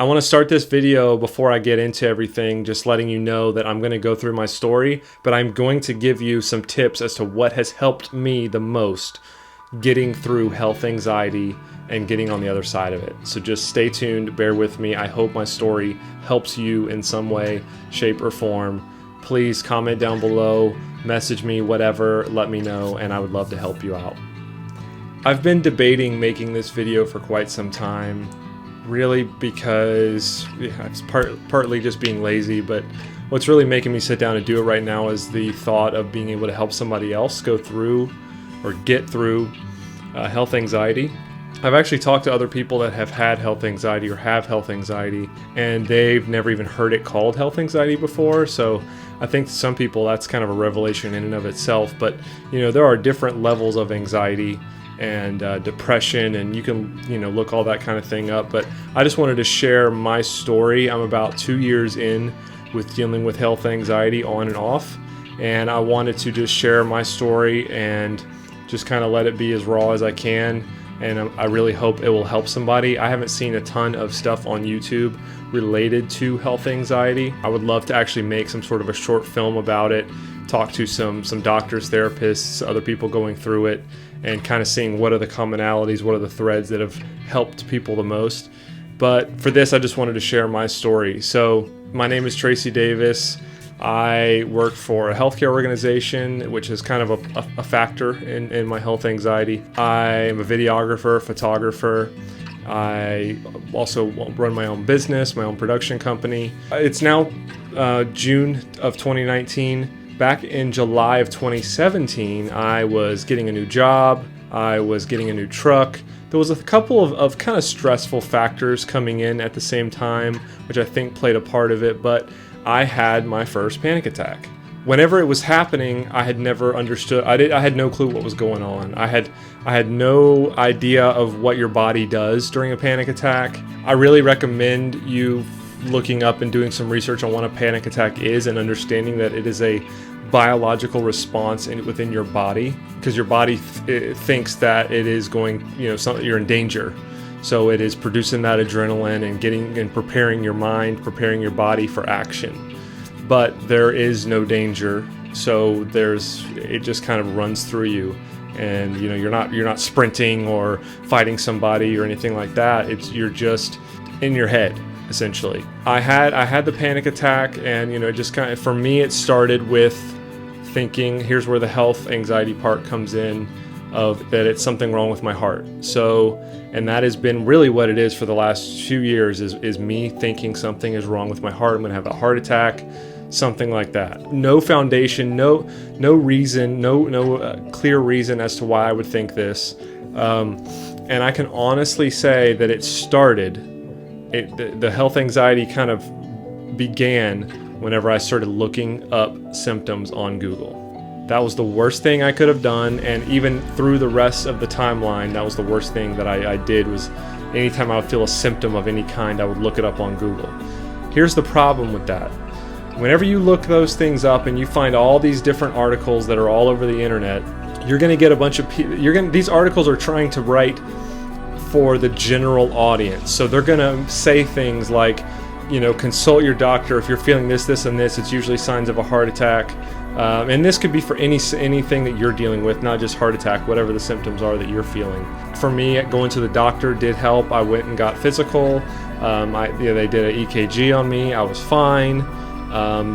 I want to start this video before I get into everything, just letting you know that I'm going to go through my story, but I'm going to give you some tips as to what has helped me the most getting through health anxiety and getting on the other side of it. So just stay tuned, bear with me. I hope my story helps you in some way, shape, or form. Please comment down below, message me, whatever, let me know, and I would love to help you out. I've been debating making this video for quite some time, really because it's partly just being lazy, but what's really making me sit down and do it right now is the thought of being able to help somebody else go through or get through health anxiety. I've actually talked to other people that have had health anxiety or have health anxiety, and they've never even heard it called health anxiety before. So I think to some people that's kind of a revelation in and of itself. But there are different levels of anxiety and depression, and you can look all that kind of thing up. But I just wanted to share my story. I'm about 2 years in with dealing with health anxiety on and off, and I wanted to just share my story and just kind of let it be as raw as I can. And I really hope it will help somebody. I haven't seen a ton of stuff on YouTube related to health anxiety. I would love to actually make some sort of a short film about it, talk to some doctors, therapists, other people going through it, and kind of seeing what are the commonalities, what are the threads that have helped people the most. But for this, I just wanted to share my story. So my name is Tracy Davis. I work for a healthcare organization, which is kind of a factor in my health anxiety. I am a videographer, photographer. I also run my own business, my own production company. It's now June of 2019. Back in July of 2017, I was getting a new job. I was getting a new truck. There was a couple of kind of stressful factors coming in at the same time, which I think played a part of it, but I had my first panic attack. Whenever it was happening, I had never understood. I had no clue what was going on. I had no idea of what your body does during a panic attack. I really recommend you looking up and doing some research on what a panic attack is and understanding that it is a biological response within your body, because your body thinks that it is going, you're in danger. So it is producing that adrenaline and preparing your mind, preparing your body for action. But there is no danger, so it just kind of runs through you, and you're not sprinting or fighting somebody or anything like that. You're just in your head, essentially. I had the panic attack, and it just kind of, for me, it started with thinking, here's where the health anxiety part comes in, of that it's something wrong with my heart. And that has been really what it is for the last few years, is me thinking something is wrong with my heart. I'm gonna have a heart attack, something like that. No foundation, no reason, no clear reason as to why I would think this. And I can honestly say that it started, the health anxiety kind of began whenever I started looking up symptoms on Google. That was the worst thing I could have done, and even through the rest of the timeline, that was the worst thing that I did. Was anytime I would feel a symptom of any kind, I would look it up on Google. Here's the problem with that. Whenever you look those things up and you find all these different articles that are all over the internet, you're going to get a bunch of people. These articles are trying to write for the general audience, so they're going to say things like, consult your doctor if you're feeling this, and this. It's usually signs of a heart attack. And this could be for anything that you're dealing with, not just heart attack, whatever the symptoms are that you're feeling. For me, going to the doctor did help. I went and got physical. They did an EKG on me. I was fine.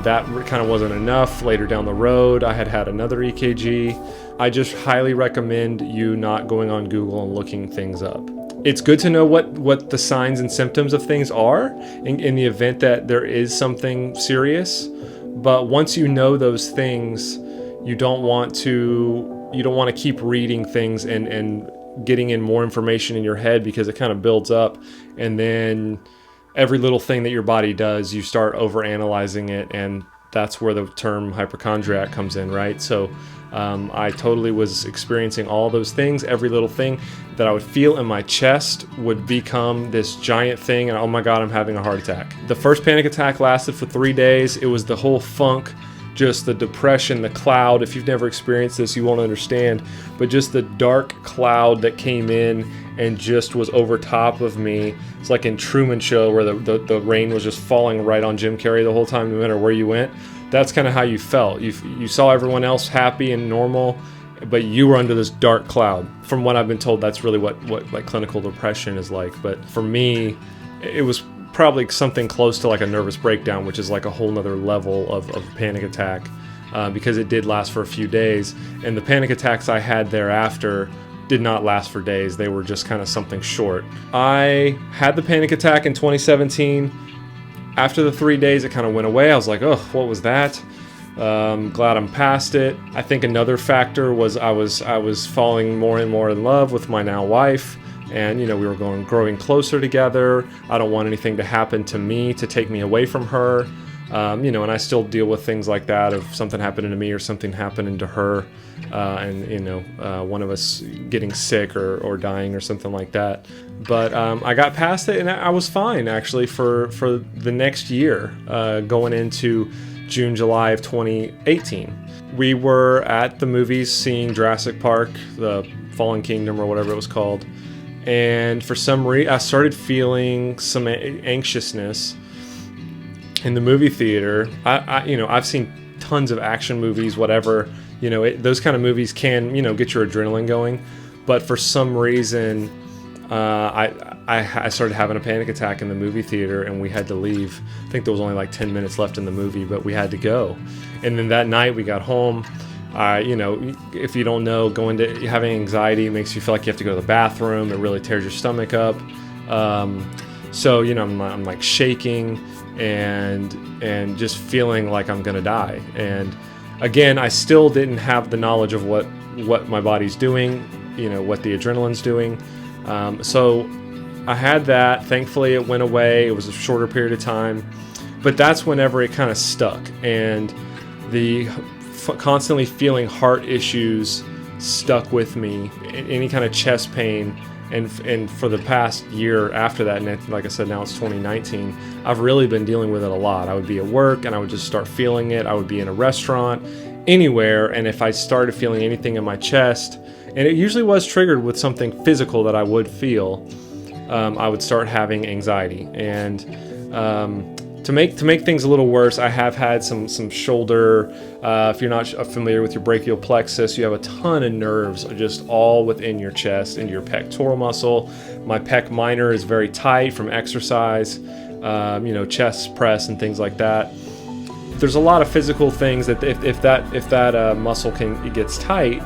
That kind of wasn't enough. Later down the road, I had another EKG. I just highly recommend you not going on Google and looking things up. It's good to know what the signs and symptoms of things are in the event that there is something serious. But once you know those things, you don't want to keep reading things and getting in more information in your head, because it kind of builds up, and then every little thing that your body does, you start overanalyzing it, and that's where the term hypochondriac comes in, right? So I totally was experiencing all those things. Every little thing that I would feel in my chest would become this giant thing, and oh my God, I'm having a heart attack. The first panic attack lasted for 3 days. It was the whole funk, just the depression, the cloud. If you've never experienced this, you won't understand, but just the dark cloud that came in and just was over top of me. It's like in Truman Show where the rain was just falling right on Jim Carrey the whole time, no matter where you went. That's kind of how you felt. You saw everyone else happy and normal, but you were under this dark cloud. From what I've been told, that's really what like clinical depression is like. But for me, it was probably something close to like a nervous breakdown, which is like a whole nother level of panic attack, because it did last for a few days. And the panic attacks I had thereafter did not last for days. They were just kind of something short. I had the panic attack in 2017. After the 3 days, it kind of went away. I was like, oh, what was that? Glad I'm past it. I think another factor was I was falling more and more in love with my now wife, and we were growing closer together. I don't want anything to happen to me to take me away from her. And I still deal with things like that, if something happening to me or something happening to her, and one of us getting sick or dying or something like that. But I got past it, and I was fine actually for the next year, going into June, July of 2018. We were at the movies seeing Jurassic Park, the Fallen Kingdom or whatever it was called, and for some reason I started feeling some anxiousness in the movie theater. I've seen tons of action movies, whatever, those kind of movies can, get your adrenaline going. But for some reason, I started having a panic attack in the movie theater, and we had to leave. I think there was only like 10 minutes left in the movie, but we had to go. And then that night we got home. If you don't know, having anxiety makes you feel like you have to go to the bathroom. It really tears your stomach up. So I'm like shaking and just feeling like I'm gonna die. And again, I still didn't have the knowledge of what my body's doing, what the adrenaline's doing. So I had that. Thankfully, it went away. It was a shorter period of time, but that's whenever it kind of stuck, and the constantly feeling heart issues stuck with me. Any kind of chest pain. And for the past year after that, and like I said, now it's 2019, I've really been dealing with it a lot. I would be at work and I would just start feeling it. I would be in a restaurant, anywhere, and if I started feeling anything in my chest, and it usually was triggered with something physical that I would feel, I would start having anxiety. And to make things a little worse, I have had some shoulder. If you're not familiar with your brachial plexus, you have a ton of nerves just all within your chest and your pectoral muscle. My pec minor is very tight from exercise, chest press and things like that. There's a lot of physical things that if that muscle gets tight,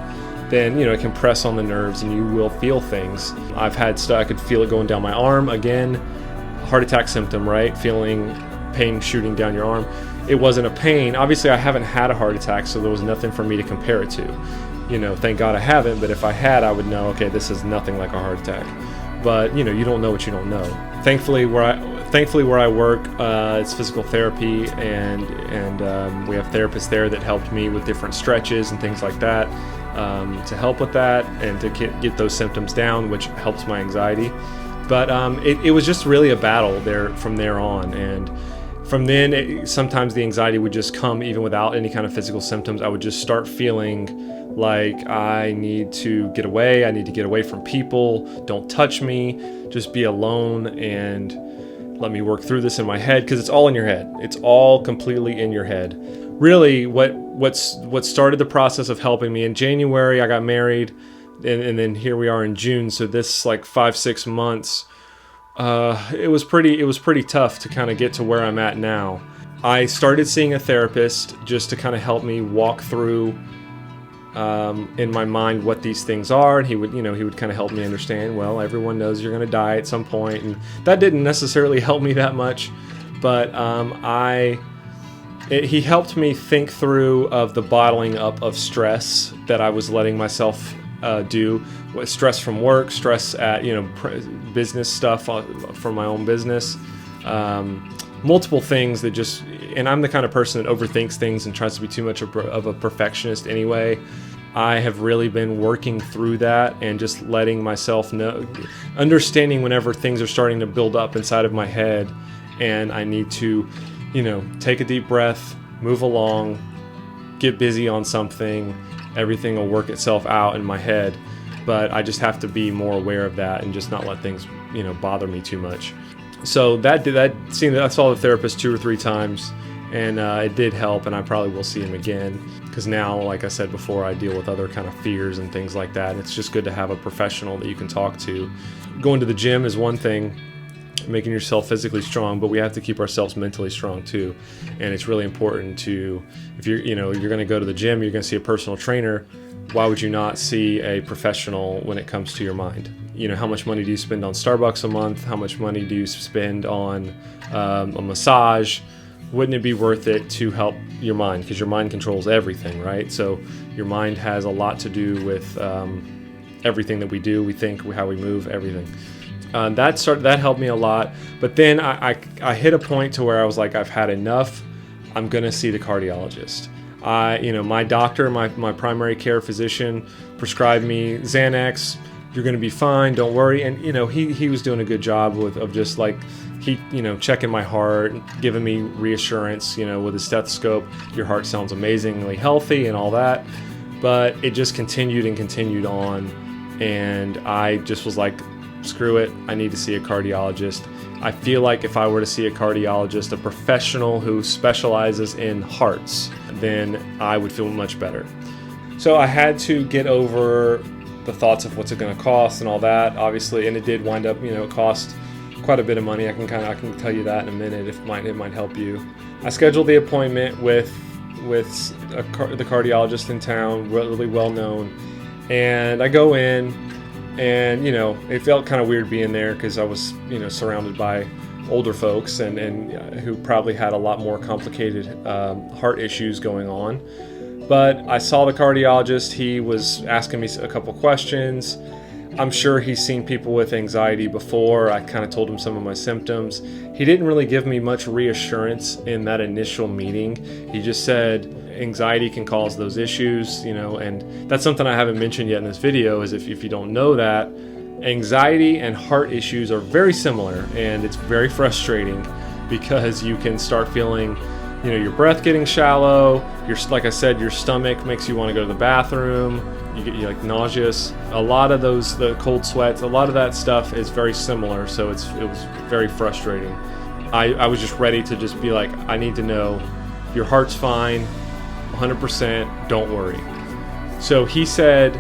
then it can press on the nerves and you will feel things. I've had stuff, I could feel it going down my arm. Again, heart attack symptom, right? Feeling pain shooting down your arm. It wasn't a pain. Obviously, I haven't had a heart attack, so there was nothing for me to compare it to. Thank God I haven't, but if I had, I would know, okay, this is nothing like a heart attack. But, you don't know what you don't know. Thankfully, where I work, it's physical therapy, and we have therapists there that helped me with different stretches and things like that, to help with that and to get those symptoms down, which helps my anxiety. But it was just really a battle from there on. And from then, sometimes the anxiety would just come even without any kind of physical symptoms. I would just start feeling like I need to get away. I need to get away from people. Don't touch me. Just be alone and let me work through this in my head, because it's all in your head. It's all completely in your head. Really, what started the process of helping me in January, I got married, and then here we are in June. So this 5-6 months. It was pretty tough to kind of get to where I'm at now. I started seeing a therapist just to kind of help me walk through in my mind what these things are, and he would kind of help me understand, well, everyone knows you're going to die at some point, and that didn't necessarily help me that much, but he helped me think through of the bottling up of stress that I was letting myself do. Stress from work, stress at business stuff from my own business, multiple things that just, and I'm the kind of person that overthinks things and tries to be too much of a perfectionist anyway. I have really been working through that and just letting myself know, understanding whenever things are starting to build up inside of my head and I need to take a deep breath, move along, get busy on something. Everything will work itself out in my head. but I just have to be more aware of that and just not let things, bother me too much. So I saw the therapist 2 or 3 times, and it did help, and I probably will see him again, because now, like I said before, I deal with other kind of fears and things like that. It's just good to have a professional that you can talk to. Going to the gym is one thing, making yourself physically strong, but we have to keep ourselves mentally strong too. And it's really important to, if you're going to go to the gym, you're going to see a personal trainer, why would you not see a professional when it comes to your mind? How much money do you spend on Starbucks a month? How much money do you spend on a massage? Wouldn't it be worth it to help your mind? Because your mind controls everything, right? So your mind has a lot to do with everything that we do, we think, how we move, everything. That helped me a lot. But then I hit a point to where I was like, I've had enough. I'm gonna see the cardiologist. My doctor, my primary care physician, prescribed me Xanax. You're gonna be fine, don't worry. And he was doing a good job of just like checking my heart, giving me reassurance. With a stethoscope, your heart sounds amazingly healthy and all that. But it just continued and continued on, and I just was like, screw it, I need to see a cardiologist. I feel like if I were to see a cardiologist, a professional who specializes in hearts, then I would feel much better. So I had to get over the thoughts of what's it going to cost and all that, obviously, and it did wind up, it cost quite a bit of money. I can tell you that in a minute if it might help you. I scheduled the appointment with the cardiologist in town, really well known, and I go in. And, it felt kind of weird being there because I was, surrounded by older folks and who probably had a lot more complicated heart issues going on. But I saw the cardiologist. He was asking me a couple questions. I'm sure he's seen people with anxiety before. I kind of told him some of my symptoms. He didn't really give me much reassurance in that initial meeting. He just said anxiety can cause those issues, and that's something I haven't mentioned yet in this video, is if you don't know that, anxiety and heart issues are very similar, and it's very frustrating because you can start feeling, your breath getting shallow, like I said, your stomach makes you want to go to the bathroom, you're like nauseous. A lot of the cold sweats, a lot of that stuff is very similar, so it was very frustrating. I was just ready to just be like, I need to know your heart's fine, 100%, don't worry. So he said,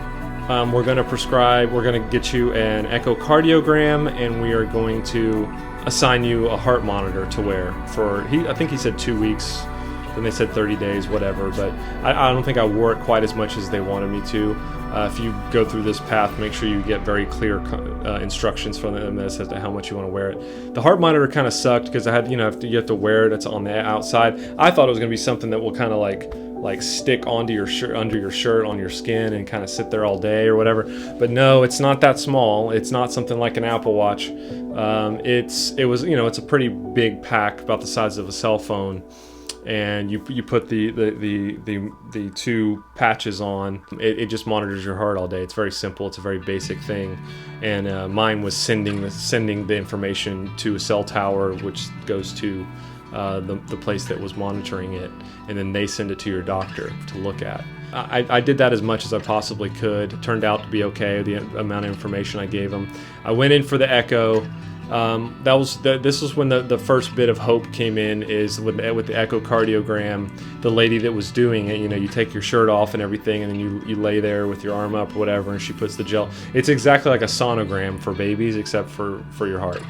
we're going to get you an echocardiogram, and we are going to assign you a heart monitor to wear I think he said 2 weeks, then they said 30 days, whatever, but I don't think I wore it quite as much as they wanted me to. If you go through this path, make sure you get very clear instructions from them as to how much you want to wear it. The heart monitor kind of sucked because I had, you have to wear it. It's on the outside. I thought it was going to be something that will kind of like stick onto your shirt, under your shirt, on your skin, and kind of sit there all day or whatever. But no, it's not that small. It's not something like an Apple Watch. It's a pretty big pack, about the size of a cell phone. And you put the 2 patches on. It just monitors your heart all day. It's very simple. It's a very basic thing. And mine was sending the information to a cell tower, which goes to the place that was monitoring it, and then they send it to your doctor to look at. I did that as much as I possibly could. It turned out to be okay, the amount of information I gave them. I went in for the echo. This was when the first bit of hope came in, is with the echocardiogram. The lady that was doing it, you take your shirt off and everything, and then you lay there with your arm up or whatever, and she puts the gel. It's exactly like a sonogram for babies, except for your heart.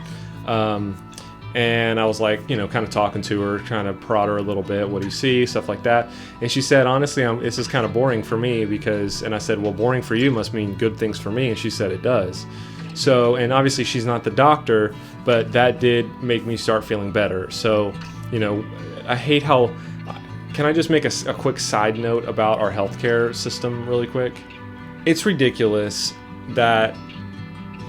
And I was like, kind of talking to her, trying to prod her a little bit. What do you see? Stuff like that. And she said, honestly, this is kind of boring for me and I said, well, boring for you must mean good things for me. And she said, it does. So, and obviously she's not the doctor, but that did make me start feeling better. So, I hate how, can I just make a quick side note about our healthcare system really quick? It's ridiculous that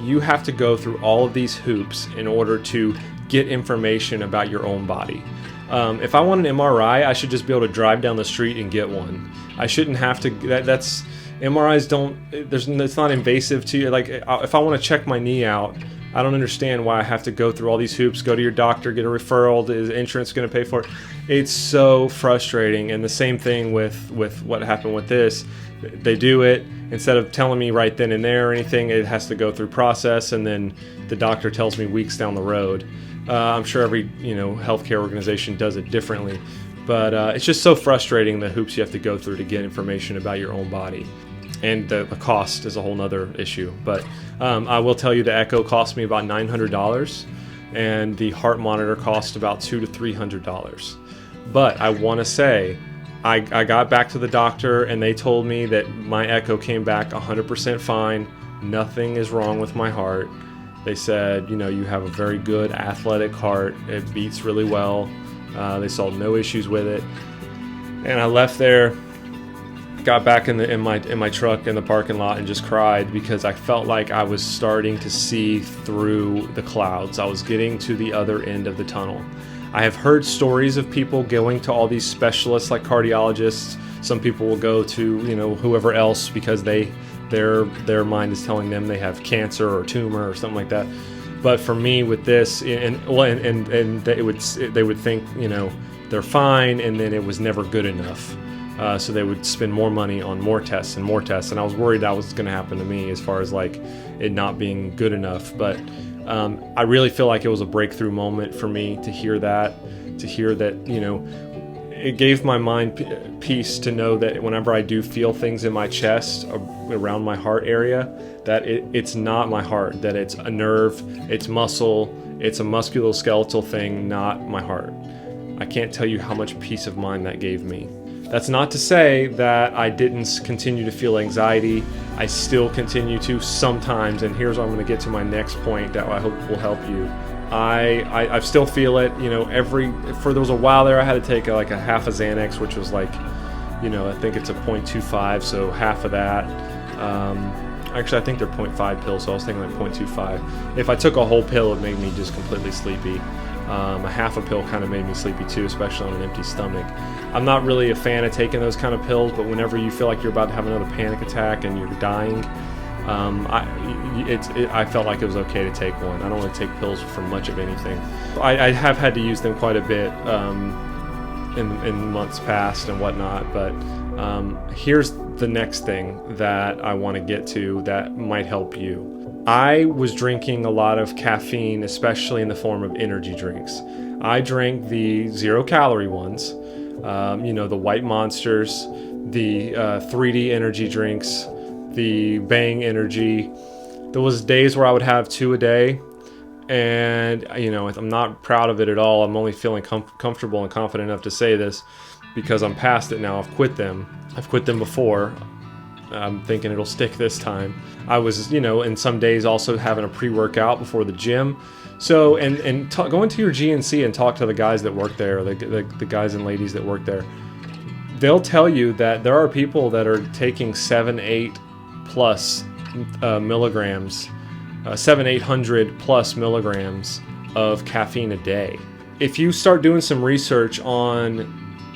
you have to go through all of these hoops in order to get information about your own body. If I want an MRI, I should just be able to drive down the street and get one. I shouldn't have to, MRIs don't, it's not invasive to you. Like, if I want to check my knee out, I don't understand why I have to go through all these hoops, go to your doctor, get a referral. Is insurance going to pay for it? It's so frustrating. And the same thing with what happened with this. They do it, instead of telling me right then and there or anything, it has to go through process, and then the doctor tells me weeks down the road. I'm sure every healthcare organization does it differently, but it's just so frustrating, the hoops you have to go through to get information about your own body. And the cost is a whole nother issue. But I will tell you, the echo cost me about $900, and the heart monitor cost about $200 to $300. But I want to say, I got back to the doctor, and they told me that my echo came back 100% fine. Nothing is wrong with my heart. They said, you have a very good athletic heart. It beats really well. They saw no issues with it. And I left there, got back in my truck in the parking lot, and just cried, because I felt like I was starting to see through the clouds. I was getting to the other end of the tunnel. I have heard stories of people going to all these specialists like cardiologists. Some people will go to whoever else because their mind is telling them they have cancer or tumor or something like that. But for me, with this, and they would think they're fine, and then it was never good enough. So they would spend more money on more tests and more tests, and I was worried that was going to happen to me as far as like it not being good enough. But I really feel like it was a breakthrough moment for me to hear that, it gave my mind peace to know that whenever I do feel things in my chest around my heart area, that it's not my heart, that it's a nerve, it's muscle, it's a musculoskeletal thing, not my heart. I can't tell you how much peace of mind that gave me. That's not to say that I didn't continue to feel anxiety. I still continue to sometimes, and here's where I'm going to get to my next point that I hope will help you. I still feel it, there was a while there I had to take like a half a Xanax, which was like, I think it's a 0.25, so half of that. Actually, I think they're 0.5 pills, so I was thinking like 0.25. If I took a whole pill, it made me just completely sleepy. A half a pill kind of made me sleepy too, especially on an empty stomach. I'm not really a fan of taking those kind of pills, but whenever you feel like you're about to have another panic attack and you're dying, I felt like it was okay to take one. I don't really take pills for much of anything. I have had to use them quite a bit in months past and whatnot, but here's the next thing that I want to get to that might help you. I was drinking a lot of caffeine, especially in the form of energy drinks. I drank the 0-calorie ones, the White Monsters, the 3D energy drinks, the Bang Energy. There was days where I would have 2 a day, and I'm not proud of it at all. I'm only feeling comfortable and confident enough to say this because I'm past it now. I've quit them. I've quit them before. I'm thinking it'll stick this time. I was, in some days also having a pre-workout before the gym. So, go into your GNC and talk to the guys that work there, the guys and ladies that work there. They'll tell you that there are people that are taking 700 plus milligrams of caffeine a day. If you start doing some research on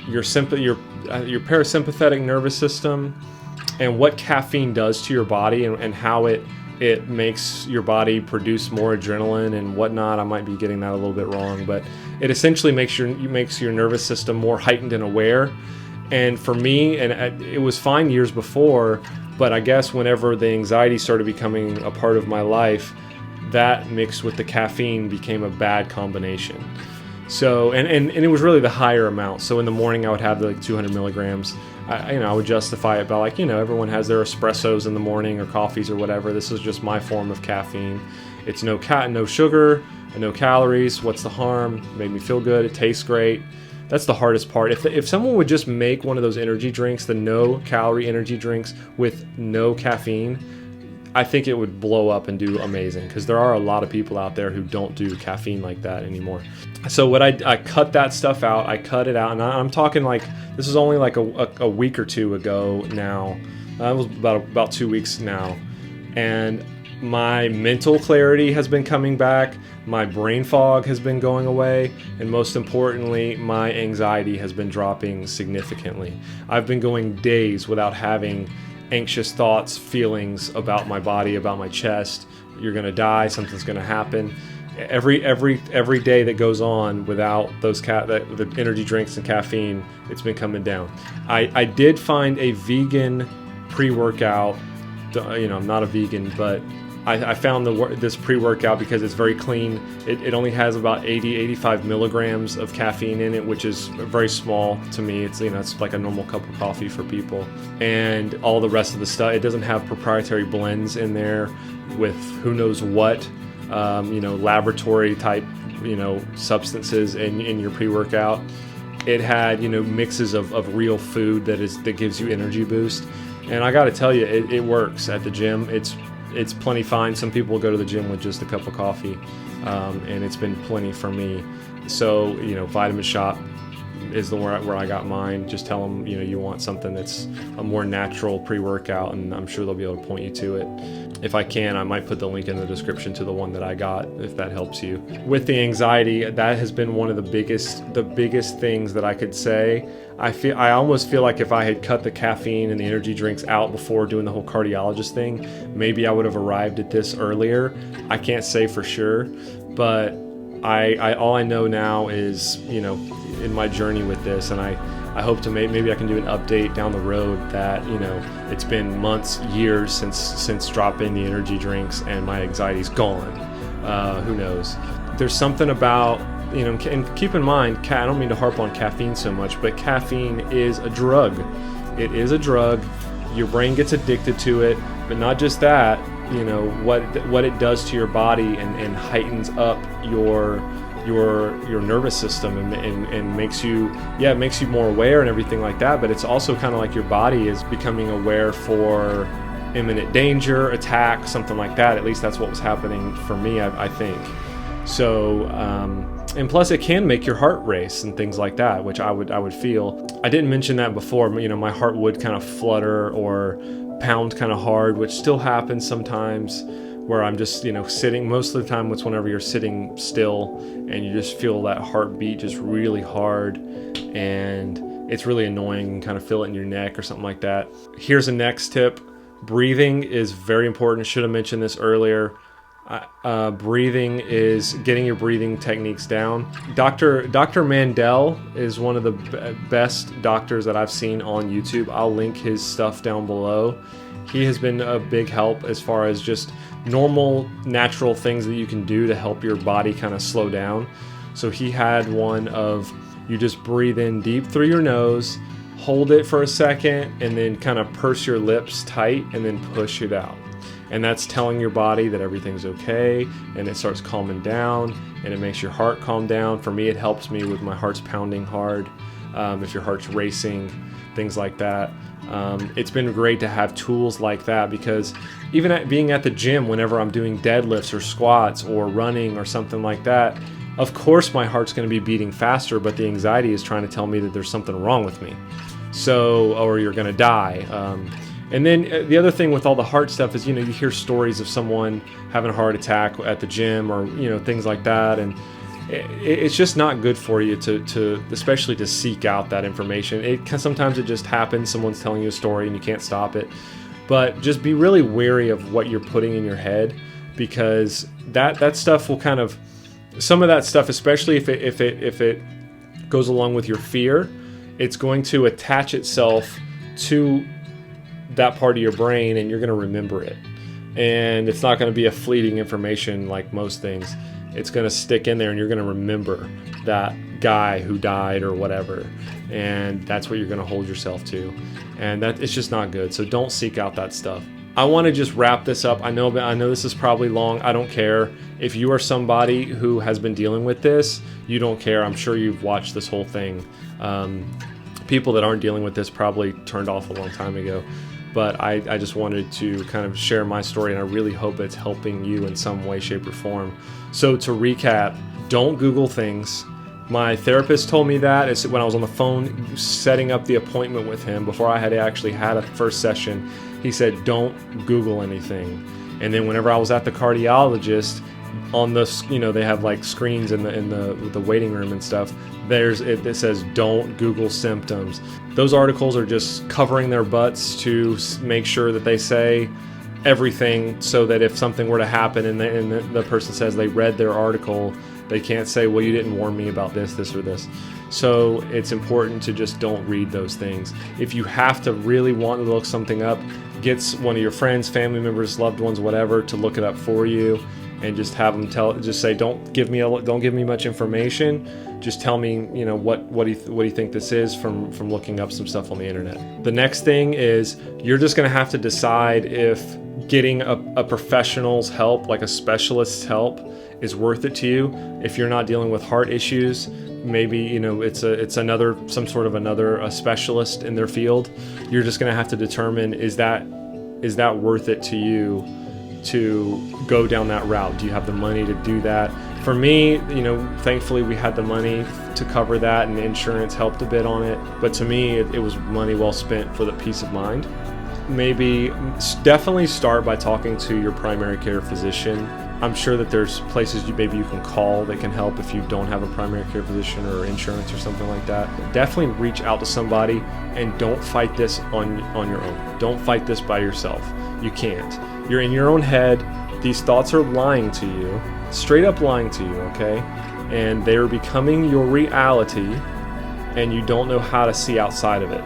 your parasympathetic nervous system and what caffeine does to your body and how it makes your body produce more adrenaline and whatnot. I might be getting that a little bit wrong, but it essentially makes your nervous system more heightened and aware. And for me, it was fine years before, but I guess whenever the anxiety started becoming a part of my life, that mixed with the caffeine became a bad combination. So, and it was really the higher amount. So in the morning I would have like 200 milligrams. I would justify it by like, everyone has their espressos in the morning or coffees or whatever. This is just my form of caffeine. It's no sugar, no calories. What's the harm? It made me feel good. It tastes great. That's the hardest part. If someone would just make one of those energy drinks, the no calorie energy drinks with no caffeine, I think it would blow up and do amazing, because there are a lot of people out there who don't do caffeine like that anymore. So what I cut that stuff out. I cut it out, and I'm talking like this is only like a week or two ago now. It was about 2 weeks now, and my mental clarity has been coming back. My brain fog has been going away, and most importantly, my anxiety has been dropping significantly. I've been going days without having anxious thoughts, feelings about my body, about my chest. You're going to die. Something's going to happen. Every day that goes on without those the energy drinks and caffeine, it's been coming down. I did find a vegan pre-workout. I'm not a vegan, but I found this pre-workout because it's very clean. It only has about 85 milligrams of caffeine in it, which is very small to me. It's it's like a normal cup of coffee for people. And all the rest of the stuff, it doesn't have proprietary blends in there with who knows what, laboratory type, substances in your pre-workout. It had, mixes of real food that gives you energy boost. And I got to tell you, it works at the gym. It's plenty fine. Some people go to the gym with just a cup of coffee, and it's been plenty for me. So, Vitamin Shop is where I got mine. Just tell them, you want something that's a more natural pre-workout, and I'm sure they'll be able to point you to it. If I can, I might put the link in the description to the one that I got, if that helps you. With the anxiety, that has been one of the biggest things that I could say. I almost feel like if I had cut the caffeine and the energy drinks out before doing the whole cardiologist thing, maybe I would have arrived at this earlier. I can't say for sure, but all I know now is, in my journey with this, and I hope to maybe I can do an update down the road that, it's been months, years since dropping the energy drinks and my anxiety's gone. Who knows? There's something about, and keep in mind, I don't mean to harp on caffeine so much, but caffeine is a drug. It is a drug. Your brain gets addicted to it, but not just that, what it does to your body and heightens up your nervous system and makes you more aware and everything like that. But it's also kind of like your body is becoming aware for imminent danger, attack, something like that. At least that's what was happening for me, I think. So, and plus it can make your heart race and things like that, which I would feel. I didn't mention that before, my heart would kind of flutter or pound kind of hard, which still happens sometimes, where I'm just, sitting. Most of the time it's whenever you're sitting still and you just feel that heartbeat just really hard, and it's really annoying, and kind of feel it in your neck or something like that. Here's a next tip. Breathing is very important. Should have mentioned this earlier. Breathing is getting your breathing techniques down. Dr. Mandel is one of the best doctors that I've seen on YouTube. I'll link his stuff down below. He has been a big help as far as just normal, natural things that you can do to help your body kind of slow down. So he had one of, you just breathe in deep through your nose, hold it for a second, and then kind of purse your lips tight and then push it out. And that's telling your body that everything's okay, and it starts calming down, and it makes your heart calm down. For me, it helps me with my heart's pounding hard, if your heart's racing, things like that. It's been great to have tools like that, because even being at the gym, whenever I'm doing deadlifts or squats or running or something like that, of course my heart's going to be beating faster, but the anxiety is trying to tell me that there's something wrong with me. So, or you're going to die. And then the other thing with all the heart stuff is, you hear stories of someone having a heart attack at the gym or, things like that. And it's just not good for you to especially to seek out that information. Sometimes it just happens. Someone's telling you a story and you can't stop it. But just be really wary of what you're putting in your head, because that stuff will kind of, some of that stuff, especially if it goes along with your fear, it's going to attach itself to that part of your brain, and you're going to remember it. And it's not going to be a fleeting information like most things. It's going to stick in there, and you're going to remember that guy who died or whatever. And that's what you're going to hold yourself to. And that it's just not good. So don't seek out that stuff. I want to just wrap this up. I know this is probably long. I don't care. If you are somebody who has been dealing with this, you don't care. I'm sure you've watched this whole thing. People that aren't dealing with this probably turned off a long time ago. But I just wanted to kind of share my story, and I really hope it's helping you in some way, shape, or form. So to recap, don't Google things. My therapist told me that when I was on the phone setting up the appointment with him before I had actually had a first session. He said, don't Google anything. And then whenever I was at the cardiologist, on the, they have like screens in the waiting room and stuff. It says don't Google symptoms. Those articles are just covering their butts to make sure that they say everything, so that if something were to happen and the person says they read their article, they can't say, well, you didn't warn me about this or this. So it's important to just don't read those things. If you have to really want to look something up, get one of your friends, family members, loved ones, whatever, to look it up for you, and just have them just say, don't give me much information. Just tell me, what do you think this is from looking up some stuff on the internet. The next thing is you're just going to have to decide if getting a professional's help, like a specialist's help, is worth it to you. If you're not dealing with heart issues, maybe it's some sort of another specialist in their field. You're just going to have to determine, is that worth it to you to go down that route? Do you have the money to do that? For me, thankfully we had the money to cover that, and insurance helped a bit on it. But to me, it was money well spent for the peace of mind. Definitely start by talking to your primary care physician. I'm sure that there's places you can call that can help if you don't have a primary care physician or insurance or something like that. Definitely reach out to somebody, and don't fight this on your own. Don't fight this by yourself. You can't. You're in your own head. These thoughts are lying to you, straight up lying to you, okay? And they're becoming your reality, and you don't know how to see outside of it.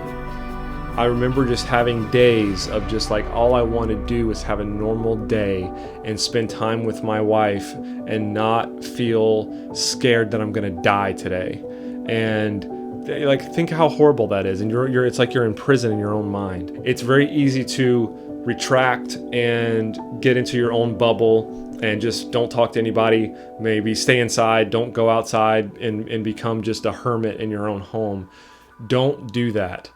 I remember just having days of just like, all I want to do is have a normal day and spend time with my wife and not feel scared that I'm going to die today. And like, think how horrible that is. And it's like you're in prison in your own mind. It's very easy to retract and get into your own bubble and just don't talk to anybody. Maybe stay inside, don't go outside and become just a hermit in your own home. Don't do that.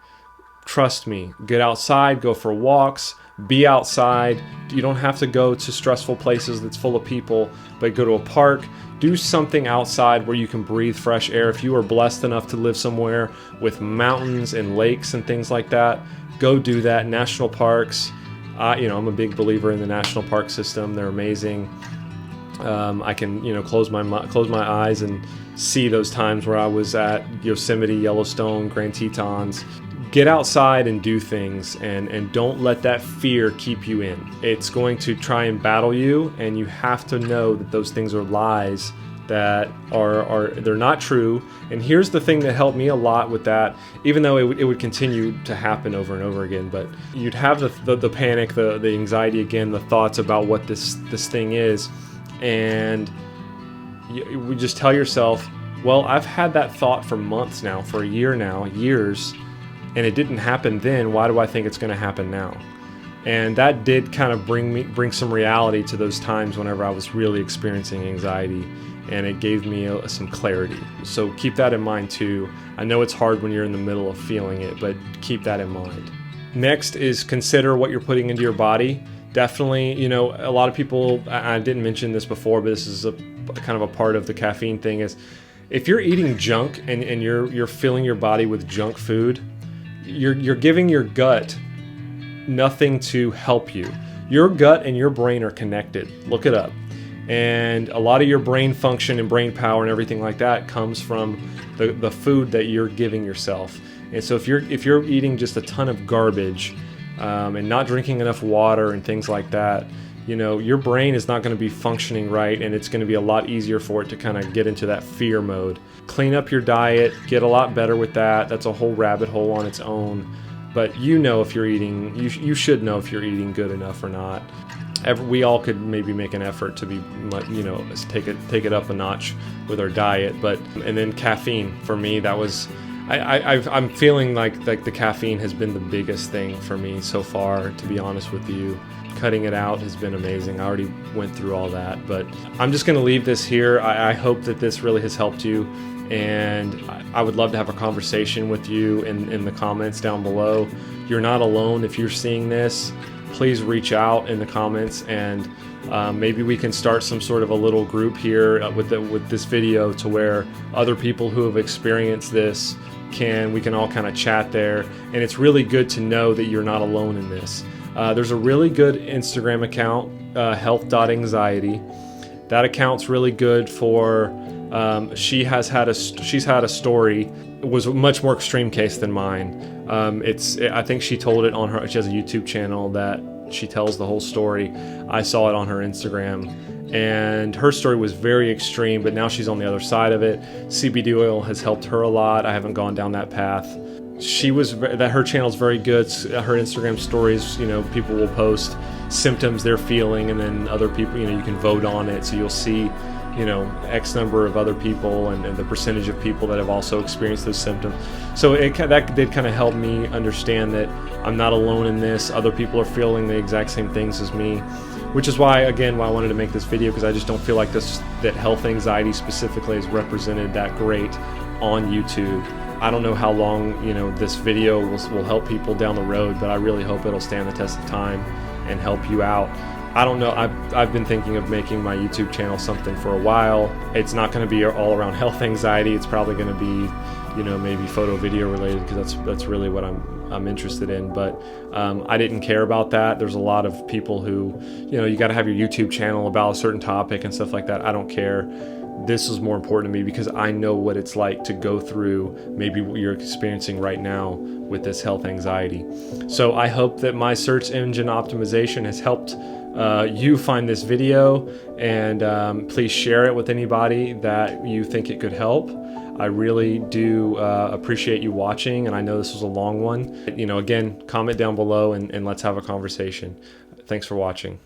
Trust me, get outside, go for walks, be outside. You don't have to go to stressful places that's full of people, but go to a park, do something outside where you can breathe fresh air. If you are blessed enough to live somewhere with mountains and lakes and things like that, go do that. National parks, I'm a big believer in the national park system. They're amazing. I can, close my eyes and see those times where I was at Yosemite, Yellowstone, Grand Tetons. Get outside and do things, and don't let that fear keep you in. It's going to try and battle you, and you have to know that those things are lies, that they're not true. And here's the thing that helped me a lot with that, even though it would continue to happen over and over again, but you'd have the panic, the anxiety again, the thoughts about what this thing is, and you would just tell yourself, well, I've had that thought for months now, for a year now, years, and it didn't happen then. Why do I think it's going to happen now? And that did kind of bring some reality to those times whenever I was really experiencing anxiety, and it gave me some clarity. So keep that in mind too. I know it's hard when you're in the middle of feeling it, but keep that in mind. Next is consider what you're putting into your body. Definitely, a lot of people, I didn't mention this before, but this is a kind of a part of the caffeine thing, is if you're eating junk and you're filling your body with junk food, you're giving your gut nothing to help you. Your gut and your brain are connected. Look it up. And a lot of your brain function and brain power and everything like that comes from the food that you're giving yourself. And so if you're eating just a ton of garbage and not drinking enough water and things like that, your brain is not going to be functioning right, and it's going to be a lot easier for it to kind of get into that fear mode. Clean up your diet, get a lot better with that. That's a whole rabbit hole on its own. But if you're eating, you should know if you're eating good enough or not. We all could maybe make an effort to be, take it up a notch with our diet. And then caffeine, for me, that was, I'm feeling like the caffeine has been the biggest thing for me so far, to be honest with you. Cutting it out has been amazing. I already went through all that, but I'm just going to leave this here. I hope that this really has helped you, and I would love to have a conversation with you in the comments down below. You're not alone if you're seeing this. Please reach out in the comments, and maybe we can start some sort of a little group here with this video, to where other people who have experienced this we can all kind of chat there. And it's really good to know that you're not alone in this. There's a really good Instagram account, health.anxiety, That account's really good for, she's had a story. It was a much more extreme case than mine. I think she told it on her, she has a YouTube channel that she tells the whole story. I saw it on her Instagram, and her story was very extreme, but now she's on the other side of it. CBD oil has helped her a lot. I haven't gone down that path. Her channel's very good. Her Instagram stories, people will post symptoms they're feeling, and then other people, you can vote on it, so you'll see X number of other people and the percentage of people that have also experienced those symptoms. So that did kind of help me understand that I'm not alone in this. Other people are feeling the exact same things as me, which is why I wanted to make this video, because I just don't feel like that health anxiety specifically is represented that great on YouTube. I don't know how long this video will help people down the road, but I really hope it'll stand the test of time and help you out. I don't know, I've been thinking of making my YouTube channel something for a while. It's not going to be all around health anxiety. It's probably going to be, maybe photo video related, because that's really what I'm interested in. But I didn't care about that. There's a lot of people who, you got to have your YouTube channel about a certain topic and stuff like that. I don't care. This is more important to me because I know what it's like to go through maybe what you're experiencing right now with this health anxiety. So I hope that my search engine optimization has helped you find this video, and please share it with anybody that you think it could help. I really do appreciate you watching, and I know this was a long one. Again, comment down below and let's have a conversation. Thanks for watching.